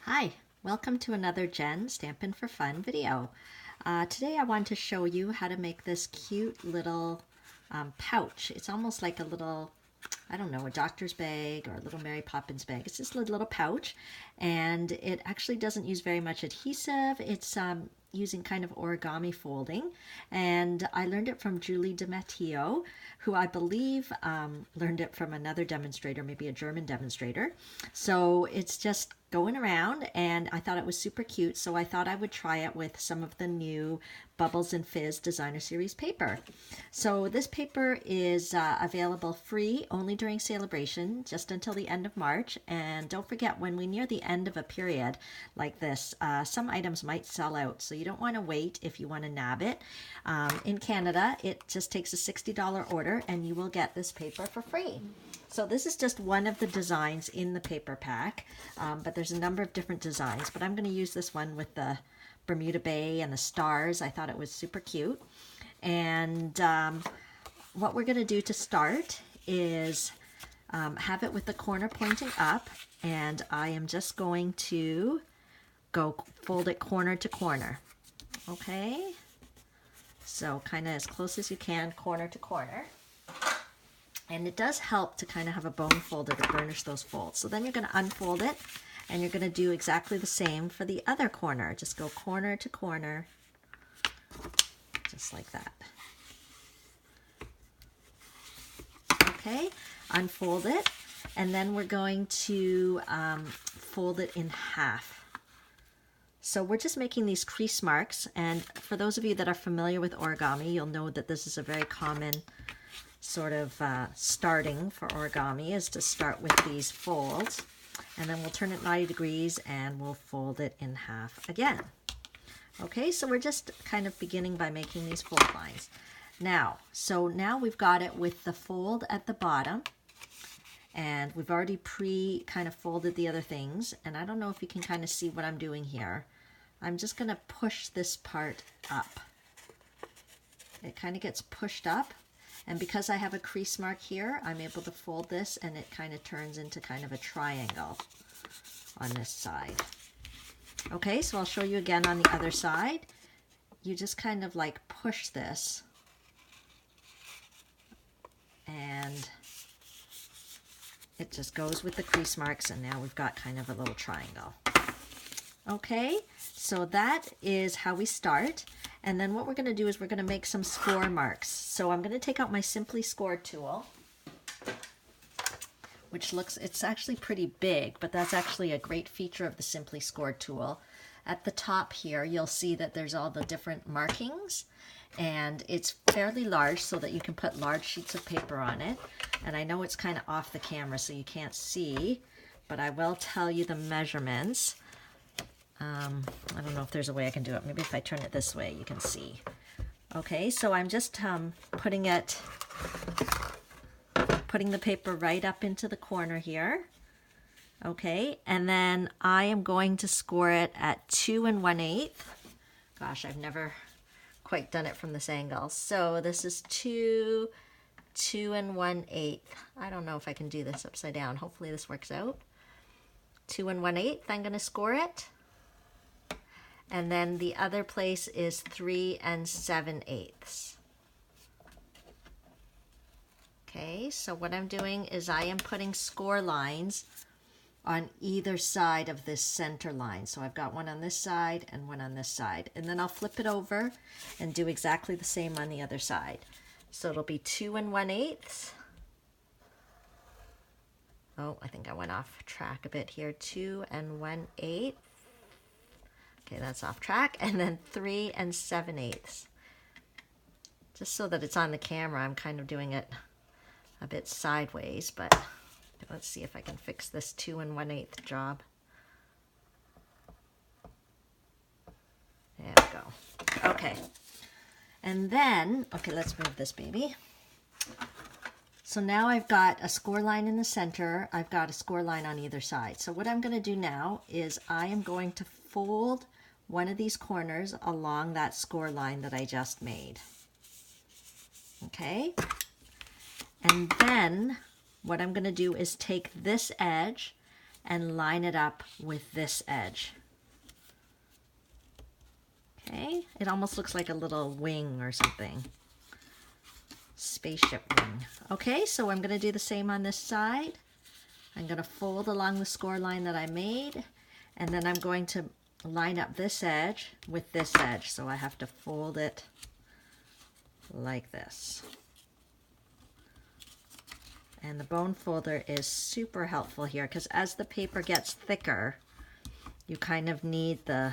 Hi, welcome to another Jen Stampin' for Fun video. Today I want to show you how to make this cute little pouch. It's almost like a little, I don't know, a doctor's bag or a little Mary Poppins bag. It's just a little pouch, and it actually doesn't use very much adhesive. It's using kind of origami folding, and I learned it from Julie DiMatteo, who I believe learned it from another demonstrator, maybe a German demonstrator. So it's just going around, and I thought it was super cute, so I thought I would try it with some of the new Bubbles and Fizz Designer Series paper. So this paper is available free only during celebration, just until the end of March. And don't forget, when we near the end of a period like this, some items might sell out, so you don't want to wait if you want to nab it. In Canada, it just takes a $60 order and you will get this paper for free. So this is just one of the designs in the paper pack, but there's a number of different designs, but I'm going to use this one with the Bermuda Bay and the stars. I thought it was super cute. And what we're going to do to start is have it with the corner pointing up, and I am just going to go fold it corner to corner. Okay, so kind of as close as you can, corner to corner. And it does help to kind of have a bone folder to burnish those folds. So then you're going to unfold it, and you're going to do exactly the same for the other corner. Just go corner to corner, just like that. Okay, unfold it, and then we're going to fold it in half. So we're just making these crease marks, and for those of you that are familiar with origami, you'll know that this is a very common sort of starting for origami, is to start with these folds, and then we'll turn it 90 degrees and we'll fold it in half again. Okay, so we're just kind of beginning by making these fold lines. Now we've got it with the fold at the bottom, and we've already kind of folded the other things, and I don't know if you can kind of see what I'm doing here. I'm just going to push this part up. It kind of gets pushed up. And because I have a crease mark here, I'm able to fold this, and it kind of turns into kind of a triangle on this side. Okay, so I'll show you again on the other side. You just kind of like push this, and it just goes with the crease marks, and now we've got kind of a little triangle. Okay, so that is how we start. And then what we're going to do is we're going to make some score marks. So I'm going to take out my Simply Score tool, which it's actually pretty big, but that's actually a great feature of the Simply Score tool. At the top here, you'll see that there's all the different markings, and it's fairly large so that you can put large sheets of paper on it. And I know it's kind of off the camera so you can't see, but I will tell you the measurements. I don't know if there's a way I can do it. Maybe if I turn it this way, you can see. Okay, so I'm just putting the paper right up into the corner here. Okay, and then I am going to score it at 2 1/8. Gosh, I've never quite done it from this angle. So this is 2 1/8. I don't know if I can do this upside down. Hopefully this works out. 2 1/8. I'm going to score it. And then the other place is 3 7/8. Okay, so what I'm doing is I am putting score lines on either side of this center line. So I've got one on this side and one on this side. And then I'll flip it over and do exactly the same on the other side. So it'll be 2 1/8. Oh, I think I went off track a bit here. 2 1/8. Okay, that's off track. And then 3 7/8. Just so that it's on the camera, I'm kind of doing it a bit sideways, but let's see if I can fix this 2 1/8 job. There we go. Okay. And then, okay, let's move this baby. So now I've got a score line in the center. I've got a score line on either side. So what I'm going to do now is I am going to fold one of these corners along that score line that I just made. Okay? And then what I'm going to do is take this edge and line it up with this edge. Okay, it almost looks like a little wing or something. Spaceship wing. Okay, so I'm going to do the same on this side. I'm going to fold along the score line that I made, and then I'm going to line up this edge with this edge. So I have to fold it like this. And the bone folder is super helpful here because as the paper gets thicker, you kind of need the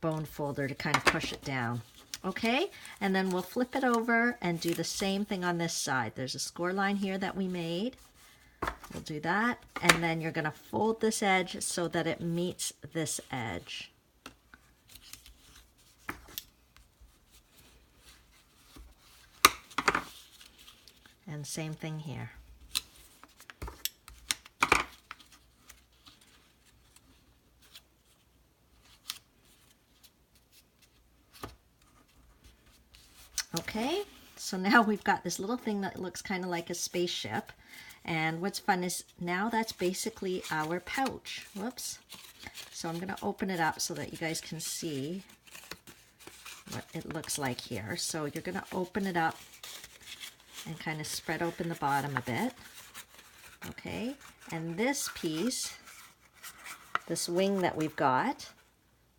bone folder to kind of push it down. Okay, and then we'll flip it over and do the same thing on this side. There's a score line here that we made. We'll do that, and then you're going to fold this edge so that it meets this edge. And same thing here. Okay, so now we've got this little thing that looks kind of like a spaceship. And what's fun is now that's basically our pouch. Whoops. So I'm going to open it up so that you guys can see what it looks like here. So you're going to open it up and kind of spread open the bottom a bit. Okay, and this piece, this wing that we've got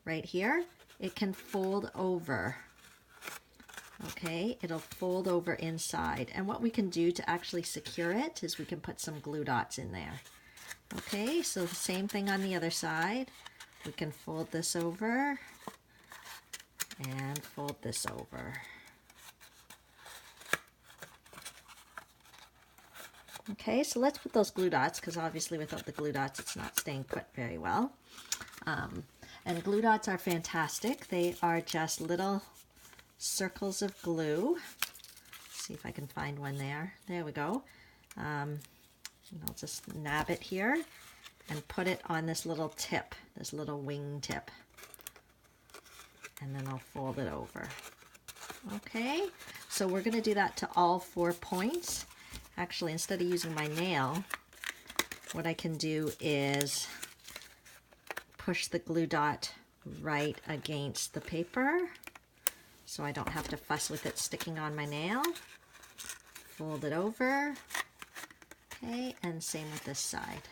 right here, it can fold over. Okay, it'll fold over inside. And what we can do to actually secure it is we can put some glue dots in there. Okay, so the same thing on the other side. We can fold this over and fold this over. Okay, so let's put those glue dots because obviously without the glue dots it's not staying put very well. And glue dots are fantastic. They are just little circles of glue. Let's see if I can find one there. There we go. And I'll just nab it here and put it on this little tip, this little wing tip. And then I'll fold it over. Okay, so we're going to do that to all 4 points. Actually, instead of using my nail, what I can do is push the glue dot right against the paper, so I don't have to fuss with it sticking on my nail. Fold it over. Okay, and same with this side.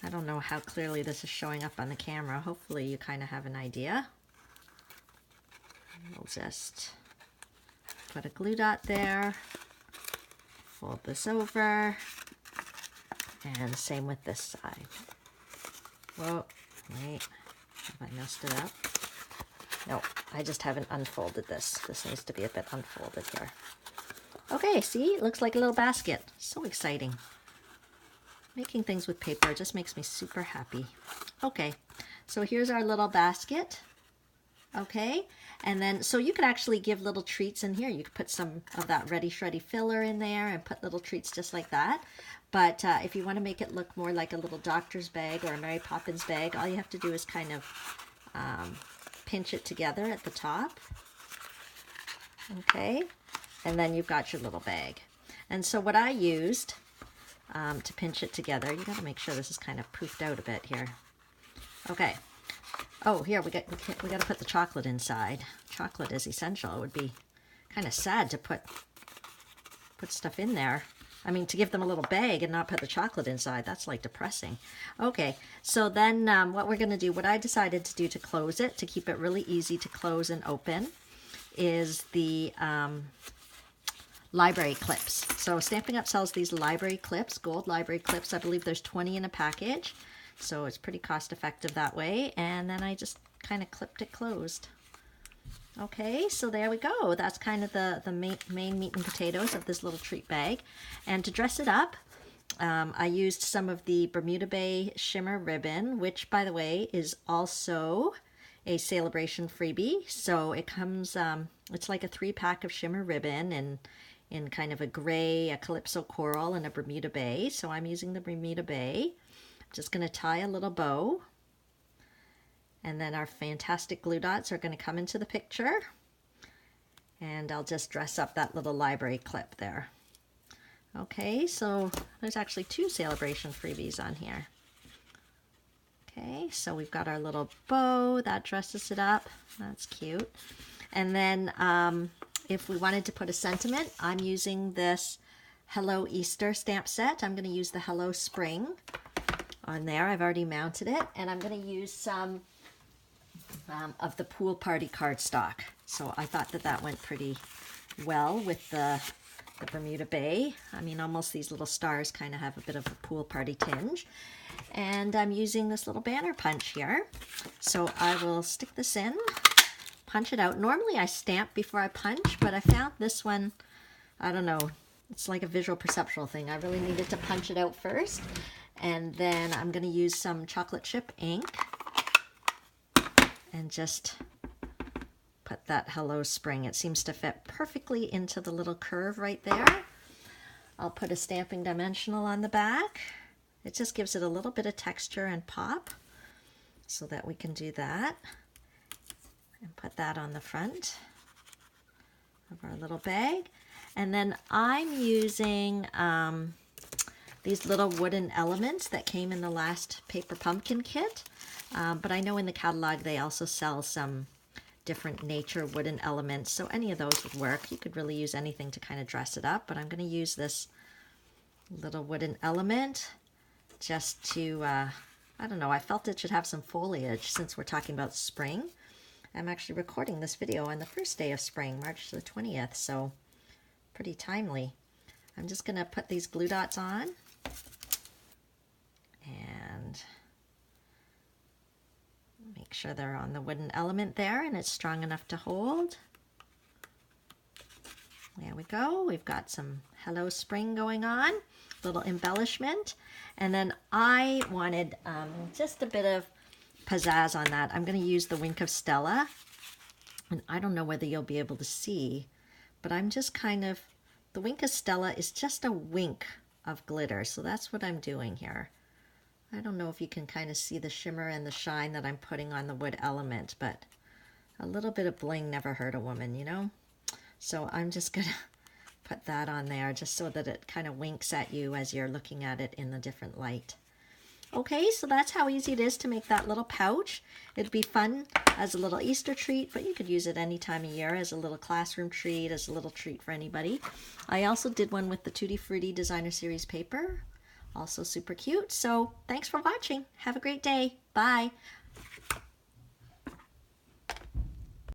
I don't know how clearly this is showing up on the camera. Hopefully you kind of have an idea. We'll just put a glue dot there. Fold this over. And same with this side. Whoa, wait, have I messed it up? No, I just haven't unfolded this. This needs to be a bit unfolded here. Okay, see, it looks like a little basket. So exciting. Making things with paper just makes me super happy. Okay, so here's our little basket. Okay, and then, so you could actually give little treats in here. You could put some of that Ready Shreddy filler in there and put little treats just like that. But if you want to make it look more like a little doctor's bag or a Mary Poppins bag, all you have to do is kind of pinch it together at the top. Okay, and then you've got your little bag. And so what I used to pinch it together, you got to make sure this is kind of poofed out a bit here. Okay. Oh, here we got to put the chocolate inside. Chocolate is essential. It would be kind of sad to put stuff in there. I mean, to give them a little bag and not put the chocolate inside, that's like depressing. Okay, so then what we're going to do, what I decided to do to close it, to keep it really easy to close and open, is the library clips. So Stampin' Up! Sells these library clips, gold library clips. I believe there's 20 in a package, so it's pretty cost effective that way. And then I just kind of clipped it closed. Okay, so there we go. That's kind of the main meat and potatoes of this little treat bag. And to dress it up, I used some of the Bermuda Bay shimmer ribbon, which, by the way, is also a Celebration freebie. So it comes, it's like a 3-pack of shimmer ribbon and in kind of a gray, a Calypso coral, and a Bermuda Bay. So I'm using the Bermuda Bay. Just going to tie a little bow. And then our fantastic glue dots are going to come into the picture. And I'll just dress up that little library clip there. Okay, so there's actually 2 celebration freebies on here. Okay, so we've got our little bow that dresses it up. That's cute. And then if we wanted to put a sentiment, I'm using this Hello Easter stamp set. I'm going to use the Hello Spring on there. I've already mounted it. And I'm going to use some of the Pool Party cardstock. So I thought that that went pretty well with the Bermuda Bay. I mean, almost these little stars kind of have a bit of a pool party tinge. And I'm using this little banner punch here. So I will stick this in, punch it out. Normally I stamp before I punch, but I found this one, I don't know, it's like a visual perceptual thing. I really needed to punch it out first. And then I'm going to use some chocolate chip ink and just put that Hello Spring. It seems to fit perfectly into the little curve right there. I'll put a stamping dimensional on the back. It just gives it a little bit of texture and pop so that we can do that. And put that on the front of our little bag. And then I'm using these little wooden elements that came in the last paper pumpkin kit. But I know in the catalog they also sell some different nature wooden elements, so any of those would work. You could really use anything to kind of dress it up, but I'm going to use this little wooden element just to, I don't know, I felt it should have some foliage since we're talking about spring. I'm actually recording this video on the first day of spring, March the 20th, so pretty timely. I'm just going to put these glue dots on and make sure they're on the wooden element there and it's strong enough to hold. There we go. We've got some Hello Spring going on, little embellishment. And then I wanted just a bit of pizzazz on that. I'm going to use the Wink of Stella. And I don't know whether you'll be able to see, but I'm just kind of, the Wink of Stella is just a wink of glitter. So that's what I'm doing here. I don't know if you can kind of see the shimmer and the shine that I'm putting on the wood element, but a little bit of bling never hurt a woman, you know? So I'm just going to put that on there just so that it kind of winks at you as you're looking at it in a different light. Okay, so that's how easy it is to make that little pouch. It'd be fun as a little Easter treat, but you could use it any time of year as a little classroom treat, as a little treat for anybody. I also did one with the Tutti Frutti Designer Series paper. Also super cute. So thanks for watching. Have a great day. Bye.